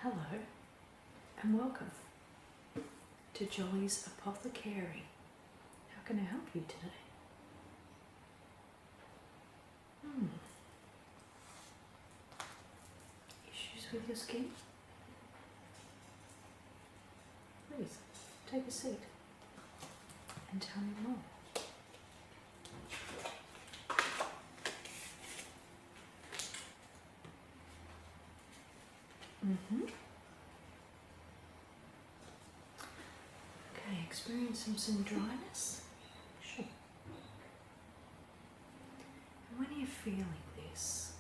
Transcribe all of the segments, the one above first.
Hello and welcome to Joli's Apothecary. How can I help you today? Issues with your skin? Please take a seat and tell me more. Okay, experiencing some dryness? Sure. And when are you feeling this?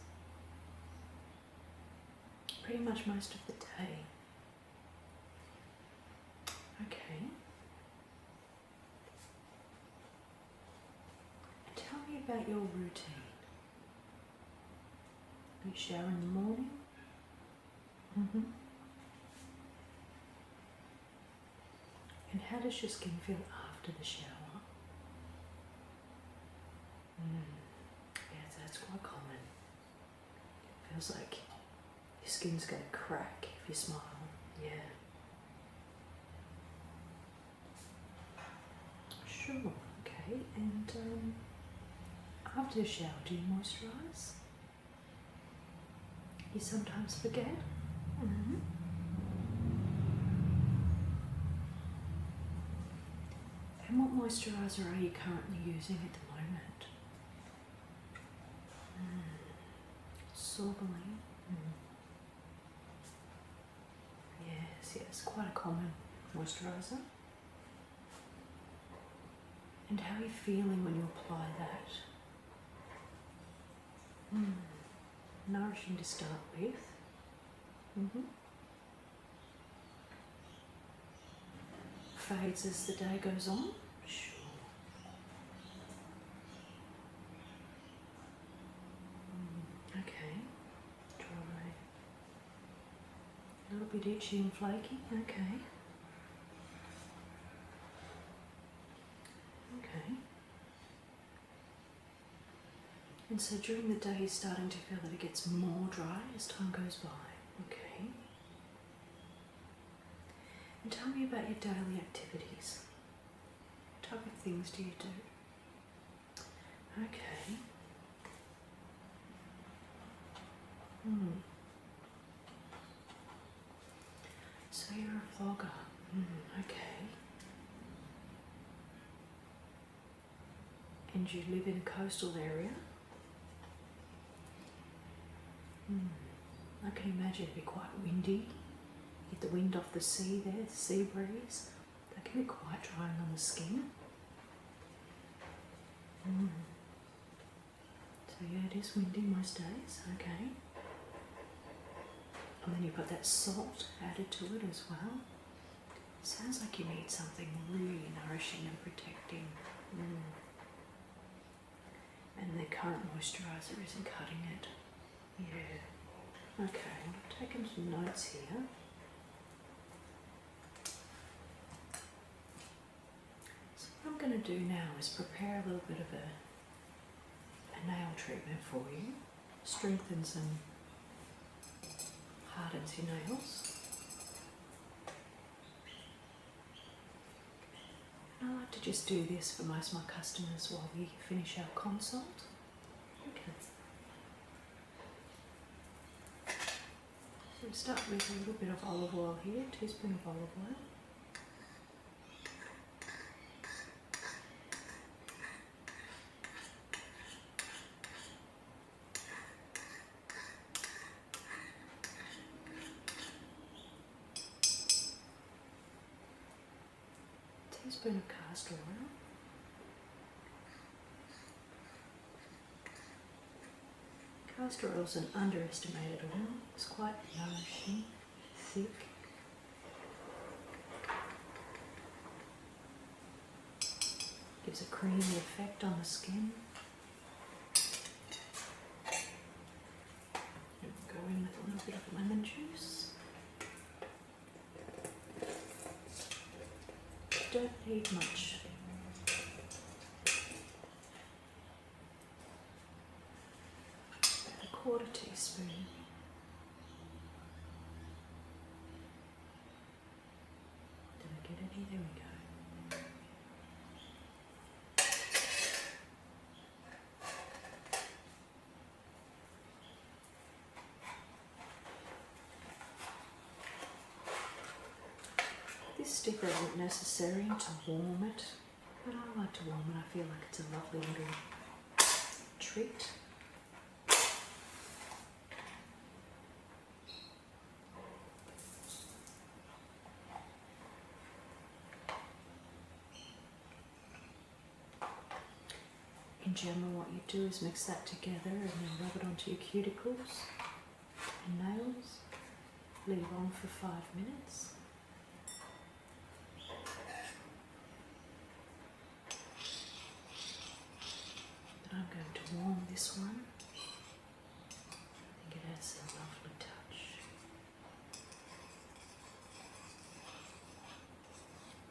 Pretty much most of the day. Okay. Tell me about your routine. You shower in the morning? And how does your skin feel after the shower? Yes, that's quite common. It feels like your skin's going to crack if you smile. Yeah. Sure, okay. And after the shower, do you moisturise? You sometimes forget? And what moisturiser are you currently using at the moment? Sorbeline. Yes, quite a common moisturiser. And how are you feeling when you apply that? Nourishing to start with. Fades as the day goes on. Sure. Okay. Dry. A little bit itchy and flaky. Okay. Okay. And so during the day you're starting to feel that it gets more dry as time goes by. Okay. And tell me about your daily activities. What type of things do you do? Okay. So you're a vlogger. Okay. And you live in a coastal area? I can imagine it'd be quite windy. Get the wind off the sea there, the sea breeze. That can be quite drying on the skin. So yeah, it is windy most days, okay. And then you've got that salt added to it as well. Sounds like you need something really nourishing and protecting. And the current moisturiser isn't cutting it. Yeah. Okay, I've taken some notes here. So what I'm going to do now is prepare a little bit of a nail treatment for you. Strengthens and hardens your nails. And I like to just do this for most of my customers while we finish our consult. Okay. So we start with a little bit of olive oil here, a teaspoon of olive oil. Teaspoon of castor oil. Castor oil is an underestimated oil. It's quite nourishing, thick. Gives a creamy effect on the skin. Go in with a little bit of lemon juice. Don't need much. About a quarter teaspoon. sticker isn't necessary to warm it, but I like to warm it. I feel like it's a lovely little treat. In general, what you do is mix that together and then rub it onto your cuticles and nails. Leave on for 5 minutes. But I'm going to warm this one. I think it adds a lovely touch.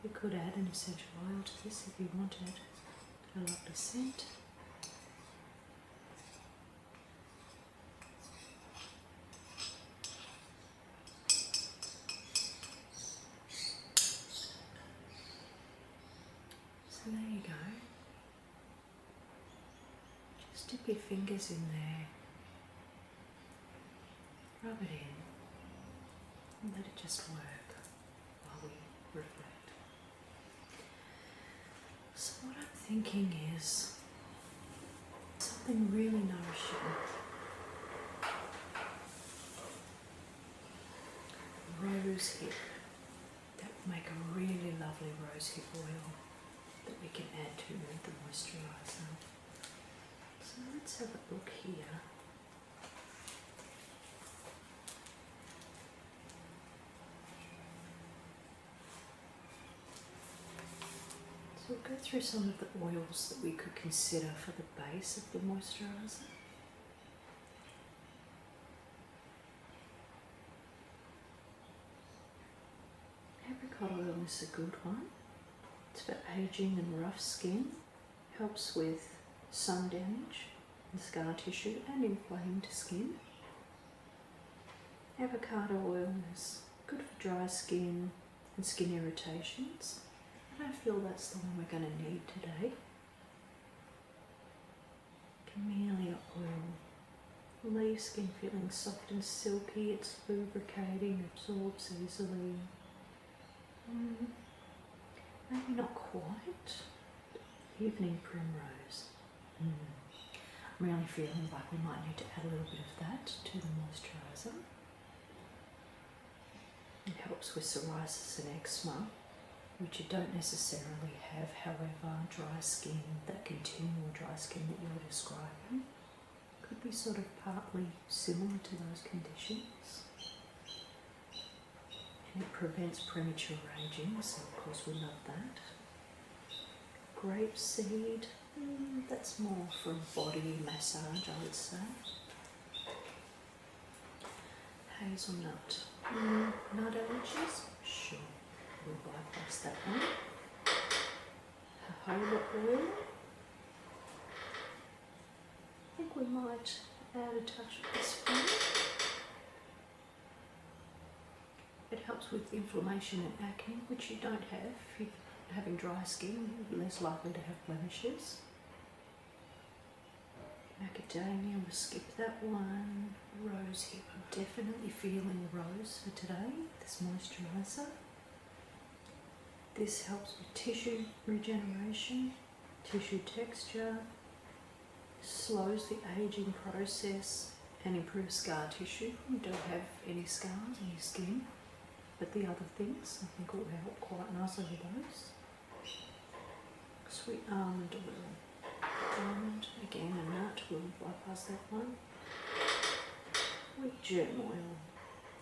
You could add an essential oil to this if you wanted a lovely scent. So there you go. Just dip your fingers in there, rub it in, and let it just work while we reflect. So what I'm thinking is something really nourishing. Rose hip. That would make a really lovely rose hip oil that we can add to the moisturiser. So let's have a look here. So we'll go through some of the oils that we could consider for the base of the moisturiser. Apricot oil is a good one. It's for aging and rough skin, helps with sun damage and scar tissue and inflamed skin. Avocado oil is good for dry skin and skin irritations. I don't feel that's the one we're going to need today. Camellia oil will leave skin feeling soft and silky. It's lubricating, absorbs easily. Maybe not quite. Evening primrose. I'm really feeling like we might need to add a little bit of that to the moisturiser. It helps with psoriasis and eczema, which you don't necessarily have, however, dry skin, that continual dry skin that you're describing, could be sort of partly similar to those conditions. And it prevents premature aging, so of course we love that. Grapeseed, that's more for a body massage, I would say. Hazelnut, nut allergies? Sure, we'll bypass that one. Jojoba oil, I think we might add a touch of this one. It helps with inflammation and acne, which you don't have. If you're having dry skin, you're less likely to have blemishes. Macadamia, we'll skip that one. Rose hip, I'm definitely feeling rose for today, this moisturiser. This helps with tissue regeneration, tissue texture, slows the aging process and improves scar tissue. You don't have any scars on your skin. But the other things, I think, will help quite nicely with those. Sweet almond oil. Almond, again, a nut, we'll bypass that one. Wheat germ oil.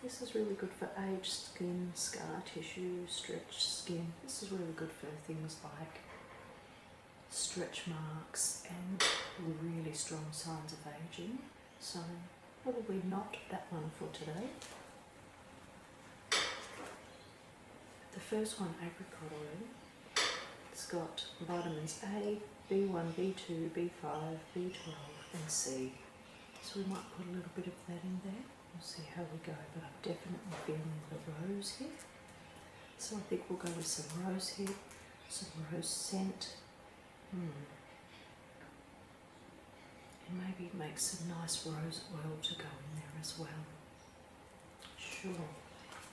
This is really good for aged skin, scar tissue, stretched skin. This is really good for things like stretch marks and really strong signs of aging. So, probably not that one for today. The first one, apricot oil, it's got vitamins A, B1, B2, B5, B12 and C. So we might put a little bit of that in there. We'll see how we go, but I'm definitely feeling the rose here. So I think we'll go with some rose here, some rose scent. And maybe make some nice rose oil to go in there as well. Sure.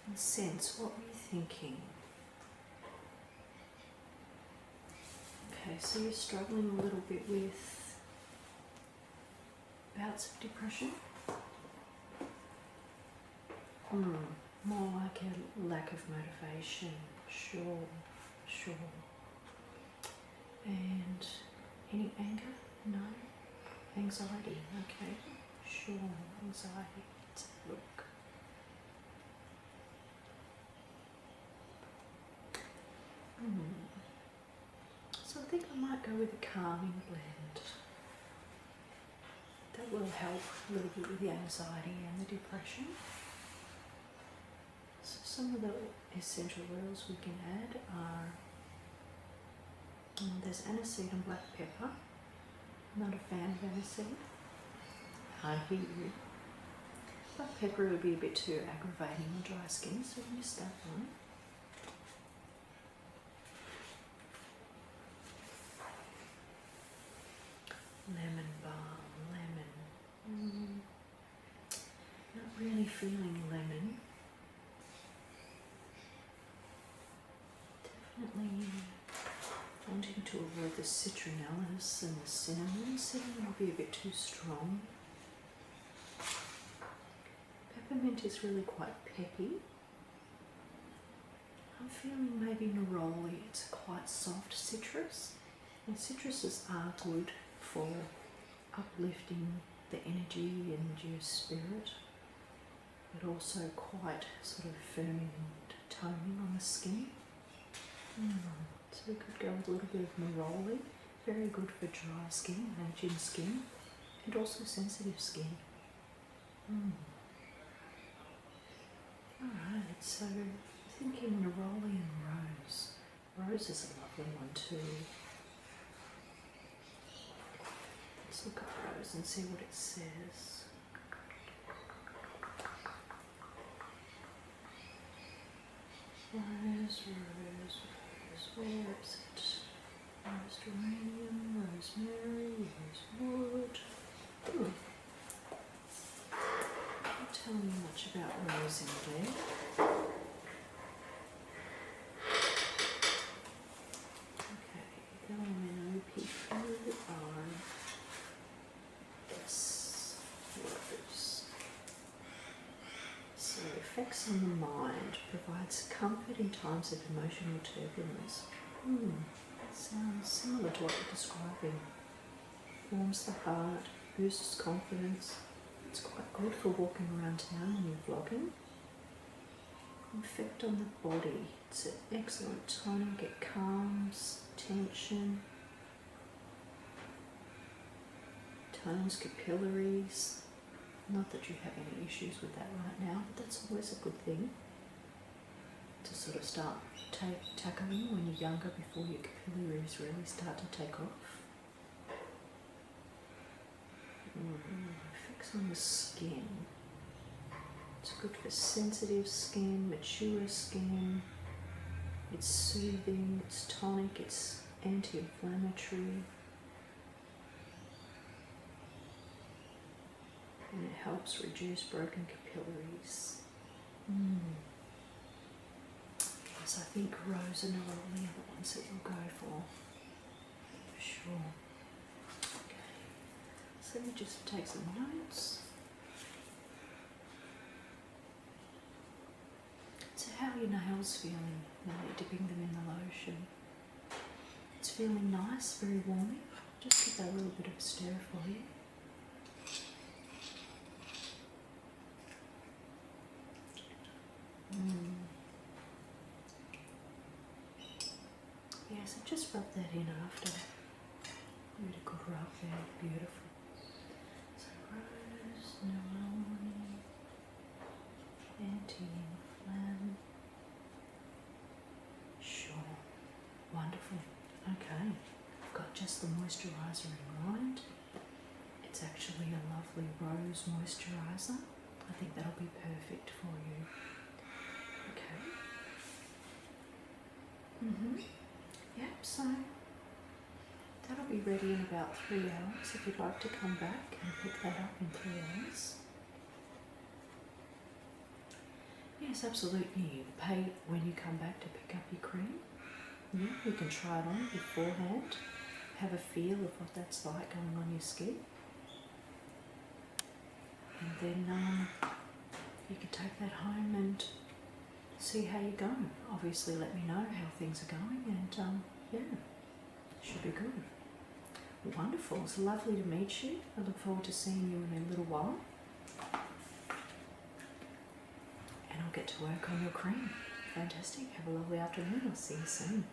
And scents, what were you thinking? Okay, so you're struggling a little bit with bouts of depression? More like a lack of motivation. Sure. And any anger? No? Anxiety? Okay. Sure, anxiety. Let's have a look. So I think I might go with a calming blend. That will help a little bit with the anxiety and the depression. So some of the essential oils we can add are, there's aniseed and black pepper. Not a fan of aniseed. I hear you. Black pepper would be a bit too aggravating on dry skin, so we miss that one. Lemon balm, lemon. Not really feeling lemon. Definitely wanting to avoid the citronellus and the cinnamon. Cinnamon will be a bit too strong. Peppermint is really quite peppy. I'm feeling maybe neroli. It's a quite soft citrus. And citruses are good for uplifting the energy and your spirit, but also quite sort of firming and toning on the skin. So we could go with a little bit of neroli, very good for dry skin, aging skin, and also sensitive skin. Alright, so thinking neroli and rose. Rose is a lovely one too. Let's look at rose and see what it says. Rose, where is it? Rose geranium, rosemary, rosewood. Can't tell me much about rose in there. Okay, LMNOP4 are rose. So effects on the mind, provides comfort in times of emotional turbulence. That sounds similar to what you're describing. Warms the heart, boosts confidence. It's quite good for walking around town when you're vlogging. Effect on the body. It's an excellent tonic. It calms tension, tones capillaries. Not that you have any issues with that right now, but that's always a good thing to sort of start tackling when you're younger before your capillaries really start to take off. Effects on the skin. It's good for sensitive skin, mature skin. It's soothing, it's tonic, it's anti-inflammatory. And it helps reduce broken capillaries. So I think rose and neroli are the ones that you'll go for sure. Okay, so let me just take some notes. So how are your nails feeling when you're dipping them in the lotion? It's feeling nice, very warming. Just give that a little bit of a stir for you. Yeah, so just rub that in after. Give it a good rub there, beautiful. So rose, neroli, anti-inflam. Sure, wonderful. Okay, I've got just the moisturiser in mind. It's actually a lovely rose moisturiser. I think that'll be perfect for you. Okay. Yep, so that'll be ready in about 3 hours if you'd like to come back and pick that up in 3 hours. Yes, absolutely. You pay when you come back to pick up your cream. Yeah, you can try it on beforehand. Have a feel of what that's like going on your skin. And then you can take that home and see how you go. Obviously let me know how things are going, and yeah, should be good. Wonderful. It's lovely to meet you. I look forward to seeing you in a little while. And I'll get to work on your cream. Fantastic. Have a lovely afternoon. I'll see you soon.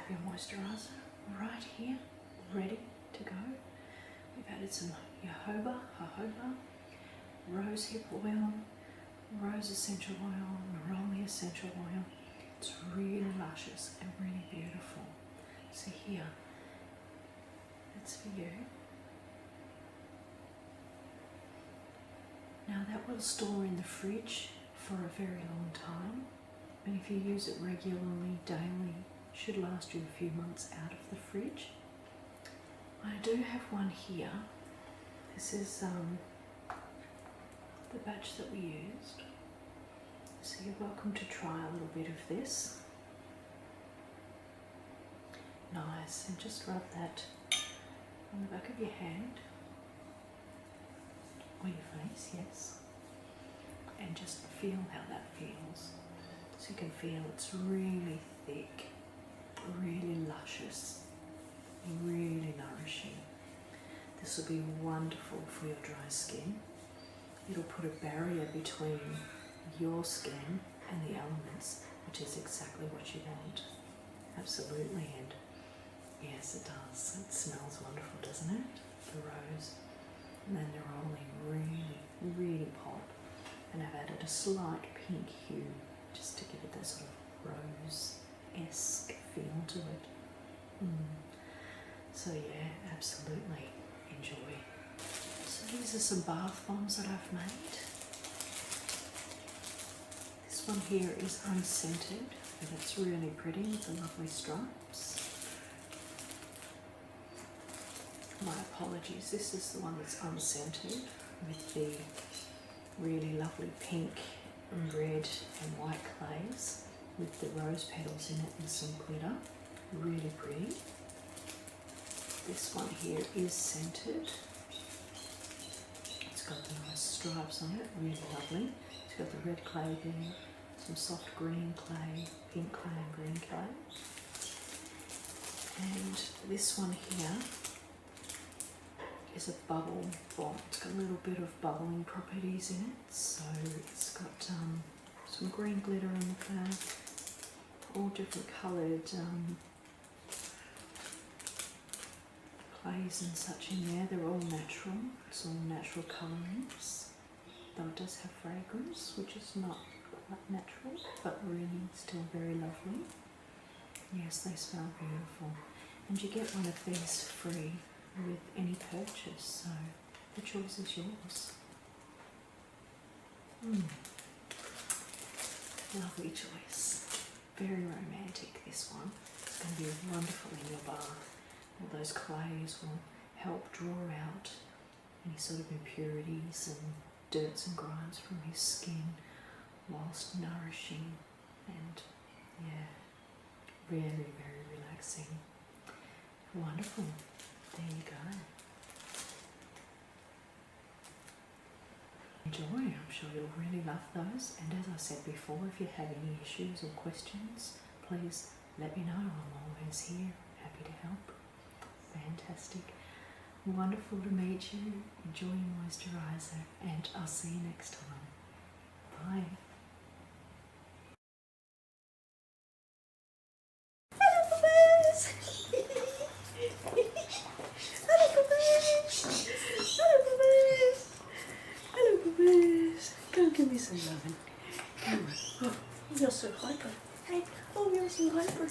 your moisturiser right here, ready to go. We've added some jojoba, rosehip oil, rose essential oil, neroli essential oil. It's really luscious and really beautiful. So here, that's for you. Now that will store in the fridge for a very long time, and if you use it regularly, daily, it should last you a few months out of the fridge. I do have one here. This is the batch that we used. So you're welcome to try a little bit of this. Nice, and just rub that on the back of your hand, or your face, yes. And just feel how that feels. So you can feel it's really thick, really luscious, really nourishing. This will be wonderful for your dry skin. It'll put a barrier between your skin and the elements, which is exactly what you want. Absolutely, and yes, it does. It smells wonderful, doesn't it? The rose. And then the neroli really pop. And I've added a slight pink hue just to give it that sort of rose-esque feel to it. So yeah, absolutely enjoy. So these are some bath bombs that I've made. This one here is unscented, but it's really pretty with the lovely stripes. My apologies, this is the one that's unscented with the really lovely pink and red and white clays with the rose petals in it and some glitter. Really pretty. This one here is scented. It's got the nice stripes on it, really lovely. It's got the red clay there, some soft green clay, pink clay and green clay. And this one here is a bubble bomb. It's got a little bit of bubbling properties in it. So it's got some green glitter in the back, all different coloured clays and such in there. They're all natural. It's all natural colourings. Though it does have fragrance, which is not quite natural, but really still very lovely. Yes, they smell beautiful. And you get one of these free with any purchase, so the choice is yours. Lovely choice. Very romantic, this one. It's going to be wonderful in your bath. All those clays will help draw out any sort of impurities and dirts and grinds from his skin whilst nourishing and, yeah, very, very relaxing. Wonderful. There you go. Enjoy. I'm sure you'll really love those. And as I said before, if you have any issues or questions, please let me know. I'm always here, happy to help. Fantastic. Wonderful to meet you. Enjoy your moisturiser, and I'll see you next time. Bye. Give me some loving. Oh, you're so hyper. Hey, oh, you're so hyper.